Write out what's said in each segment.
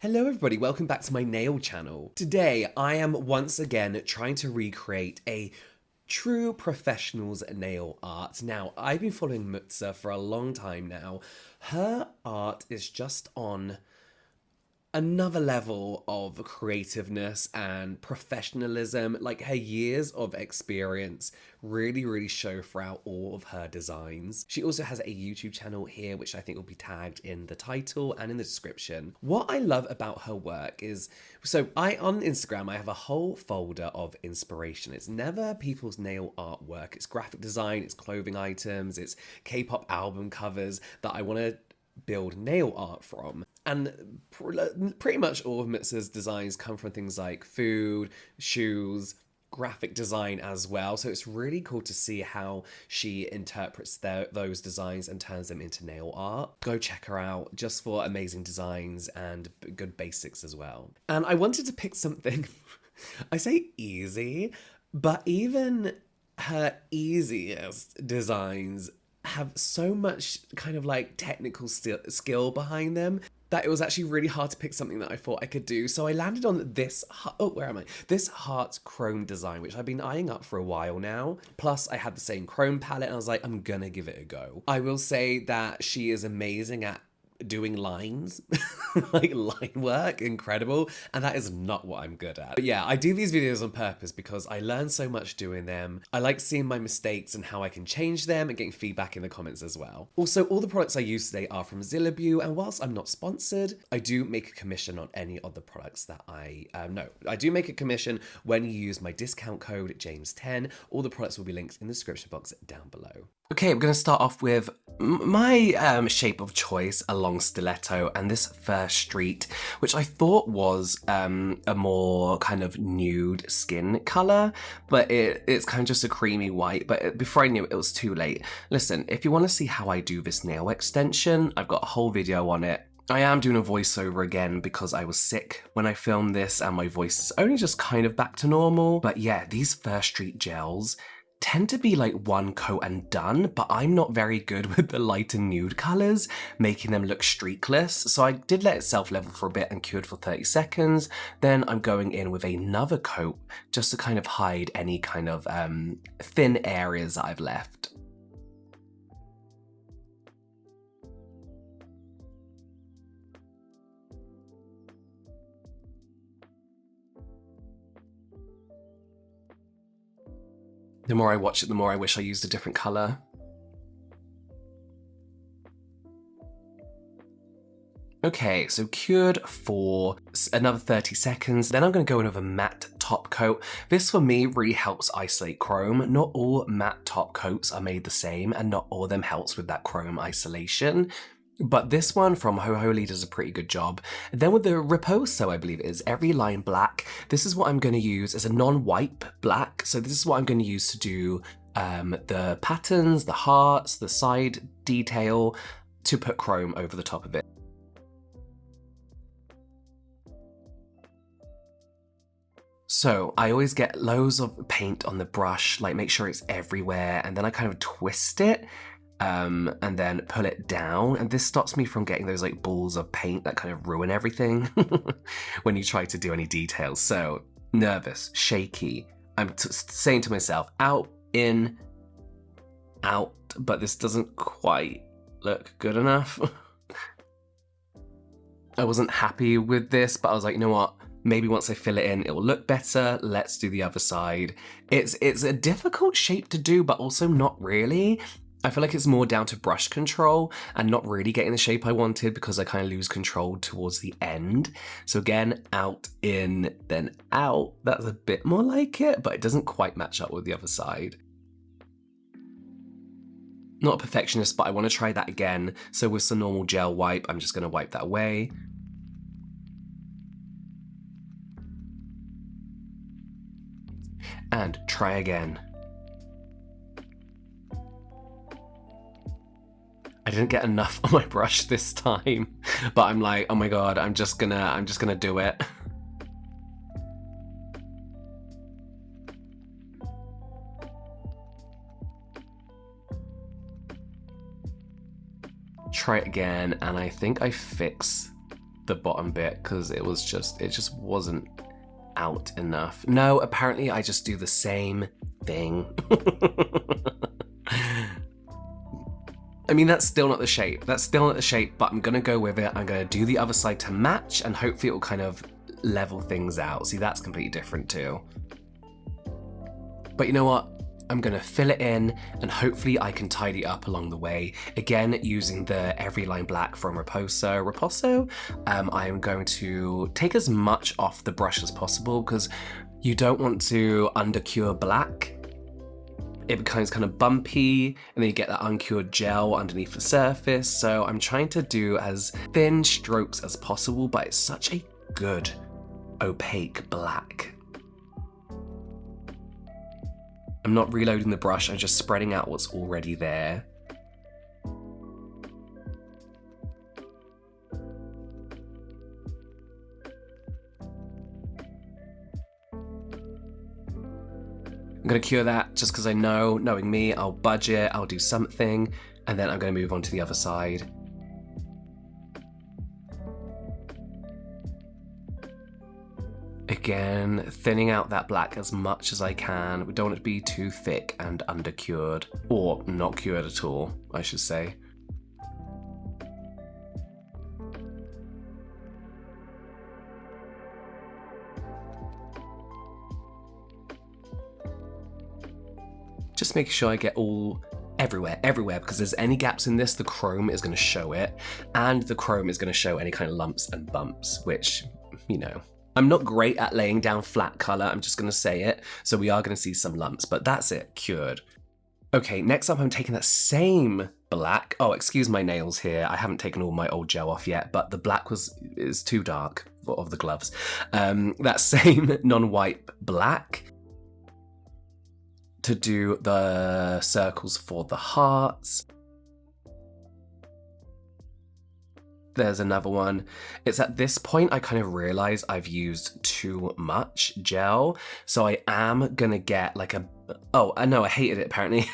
Hello everybody, welcome back to my nail channel. Today I am once again trying to recreate a true professional's nail art. Now, I've been following Mutsa for a long time now. Her art is just on another level of creativeness and professionalism. Like, her years of experience really show throughout all of her designs. She also has a YouTube channel here, which I think will be tagged in the title and in the description. What I love about her work is, on Instagram, I have a whole folder of inspiration. It's never people's nail artwork. It's graphic design, it's clothing items, it's K-pop album covers that I want to build nail art from. And pretty much all of Mutsa's designs come from things like food, shoes, graphic design as well. So it's really cool to see how she interprets those designs and turns them into nail art. Go check her out just for amazing designs and good basics as well. And I wanted to pick something, I say easy, but even her easiest designs have so much kind of like technical skill behind them that it was actually really hard to pick something that I thought I could do. So I landed on this, This heart chrome design, which I've been eyeing up for a while now. Plus I had the same chrome palette and I was like, I'm gonna give it a go. I will say that she is amazing at doing lines, like line work, incredible, and that is not what I'm good at. But yeah, I do these videos on purpose because I learn so much doing them. I like seeing my mistakes and how I can change them and getting feedback in the comments as well. Also, all the products I use today are from Zillabue, and whilst I'm not sponsored, I do make a commission on any of the products that I do make a commission when you use my discount code James10. All the products will be linked in the description box down below. Okay, I'm going to start off with my shape of choice, a long stiletto, and this First Street, which I thought was a more kind of nude skin colour, but it's kind of just a creamy white. But before I knew it, it was too late. Listen, if you want to see how I do this nail extension, I've got a whole video on it. I am doing a voiceover again because I was sick when I filmed this and my voice is only just kind of back to normal. But yeah, these First Street gels tend to be like one coat and done, but I'm not very good with the light and nude colours, making them look streakless. So I did let it self-level for a bit and cured for 30 seconds. Then I'm going in with another coat just to kind of hide any kind of thin areas that I've left. The more I watch it, the more I wish I used a different colour. Okay, so cured for another 30 seconds. Then I'm going to go in with a matte top coat. This for me really helps isolate chrome. Not all matte top coats are made the same and not all of them helps with that chrome isolation. But this one from HOHOLEE does a pretty good job. And then with the RIPOSO, I believe it is, Every Line Black, this is what I'm going to use as a non-wipe black. So this is what I'm going to use to do the patterns, the hearts, the side detail, to put chrome over the top of it. So I always get loads of paint on the brush, like make sure it's everywhere, and then I kind of twist it. And then pull it down, and this stops me from getting those like balls of paint that kind of ruin everything when you try to do any details. So nervous, shaky, I'm saying to myself, out, in, out, but this doesn't quite look good enough. I wasn't happy with this, but I was like, you know what? Maybe once I fill it in, it will look better. Let's do the other side. It's a difficult shape to do, but also not really. I feel like it's more down to brush control and not really getting the shape I wanted because I kind of lose control towards the end. So again, out, in, then out. That's a bit more like it, but it doesn't quite match up with the other side. Not a perfectionist, but I want to try that again. So with some normal gel wipe, I'm just going to wipe that away. And try again. I didn't get enough on my brush this time, but I'm like, oh my god, I'm just gonna do it. Try it again, and I think I fix the bottom bit because it just wasn't out enough. No, apparently I just do the same thing. I mean, that's still not the shape. That's still not the shape, but I'm gonna go with it. I'm gonna do the other side to match, and hopefully it will kind of level things out. See, that's completely different too. But you know what? I'm gonna fill it in, and hopefully I can tidy up along the way. Again, using the Every Line Black from RIPOSO. I am going to take as much off the brush as possible because you don't want to undercure black. It becomes kind of bumpy, and then you get that uncured gel underneath the surface. So I'm trying to do as thin strokes as possible, but it's such a good opaque black. I'm not reloading the brush, I'm just spreading out what's already there. I'm gonna cure that just because I know, knowing me, I'll budget, I'll do something, and then I'm gonna move on to the other side. Again, thinning out that black as much as I can. We don't want it to be too thick and undercured, or not cured at all, I should say. Just making sure I get everywhere, because there's any gaps in this, the chrome is going to show it, and the chrome is going to show any kind of lumps and bumps, which, you know, I'm not great at laying down flat color, I'm just going to say it, so we are going to see some lumps, but that's it, cured. Okay, next up I'm taking that same black, oh, excuse my nails here, I haven't taken all my old gel off yet, but the black is too dark of the gloves. That same non-white black, to do the circles for the hearts. There's another one. It's at this point I kind of realize I've used too much gel, so I am gonna get like oh, no, I hated it apparently.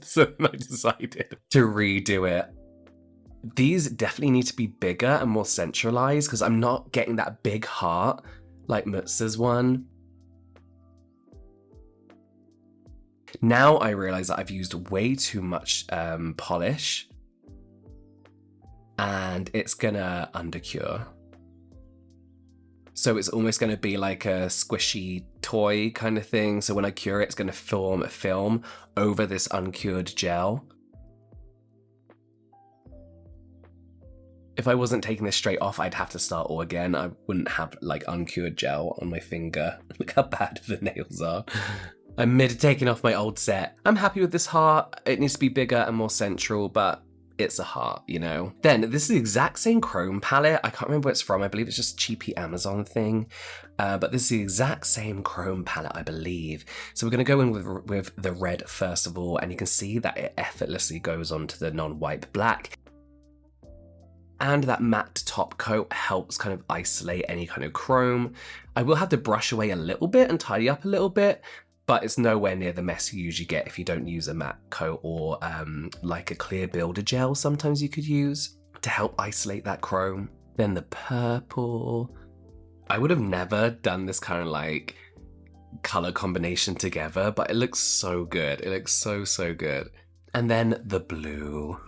So then I decided to redo it. These definitely need to be bigger and more centralized because I'm not getting that big heart like Mutsa's one. Now I realize that I've used way too much polish, and it's gonna undercure. So it's almost gonna be like a squishy toy kind of thing. So when I cure it, it's gonna form a film over this uncured gel. If I wasn't taking this straight off, I'd have to start all again. I wouldn't have like uncured gel on my finger. Look how bad the nails are. I'm mid taking off my old set. I'm happy with this heart. It needs to be bigger and more central, but it's a heart, you know? Then this is the exact same chrome palette. I can't remember where it's from. I believe it's just cheapy Amazon thing. But this is the exact same chrome palette, I believe. So we're gonna go in with the red first of all, and you can see that it effortlessly goes onto the non-white black. And that matte top coat helps kind of isolate any kind of chrome. I will have to brush away a little bit and tidy up a little bit, but it's nowhere near the mess you usually get if you don't use a matte coat or like a clear builder gel sometimes you could use to help isolate that chrome. Then the purple. I would have never done this kind of like color combination together, but it looks so good. It looks so, so good. And then the blue.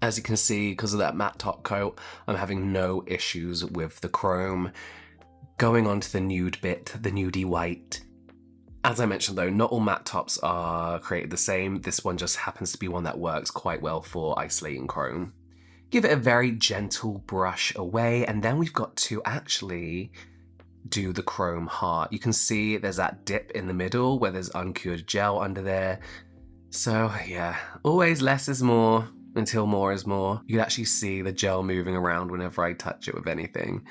As you can see, because of that matte top coat, I'm having no issues with the chrome. Going on to the nude bit, the nudie white. As I mentioned though, not all matte tops are created the same. This one just happens to be one that works quite well for isolating chrome. Give it a very gentle brush away, and then we've got to actually do the chrome heart. You can see there's that dip in the middle where there's uncured gel under there. So yeah, always less is more until more is more. You can actually see the gel moving around whenever I touch it with anything.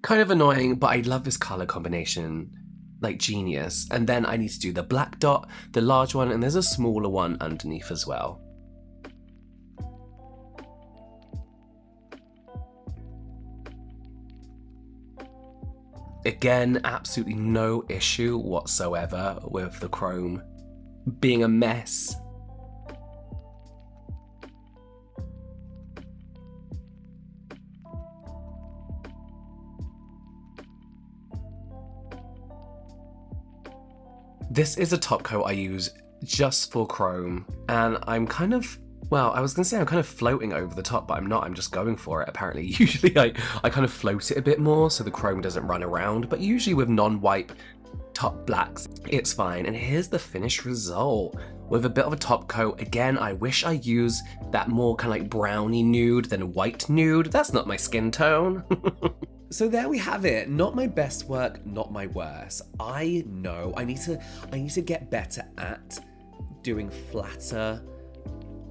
Kind of annoying, but I love this color combination. Like genius. And then I need to do the black dot, the large one, and there's a smaller one underneath as well. Again, absolutely no issue whatsoever with the chrome being a mess. This is a top coat I use just for chrome, and I'm kind of, well, I was gonna say I'm kind of floating over the top, but I'm not, I'm just going for it apparently. Usually I kind of float it a bit more so the chrome doesn't run around, but usually with non-white top blacks, it's fine. And here's the finished result with a bit of a top coat. Again, I wish I used that more kind of like browny nude than white nude. That's not my skin tone. So there we have it. Not my best work, not my worst. I know I need to get better at doing flatter,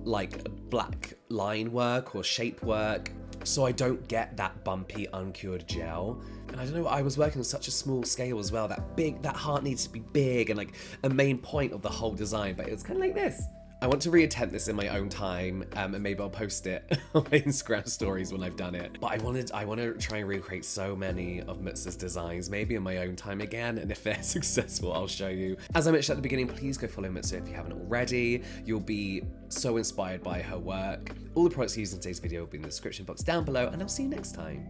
like black line work or shape work, so I don't get that bumpy uncured gel. And I don't know, I was working on such a small scale as well. That heart needs to be big and like a main point of the whole design, but it was kind of like this. I want to reattempt this in my own time, and maybe I'll post it on my Instagram stories when I've done it. But I want to try and recreate so many of Mutsa's designs, maybe in my own time again, and if they're successful, I'll show you. As I mentioned at the beginning, please go follow Mutsa if you haven't already. You'll be so inspired by her work. All the products used in today's video will be in the description box down below, and I'll see you next time.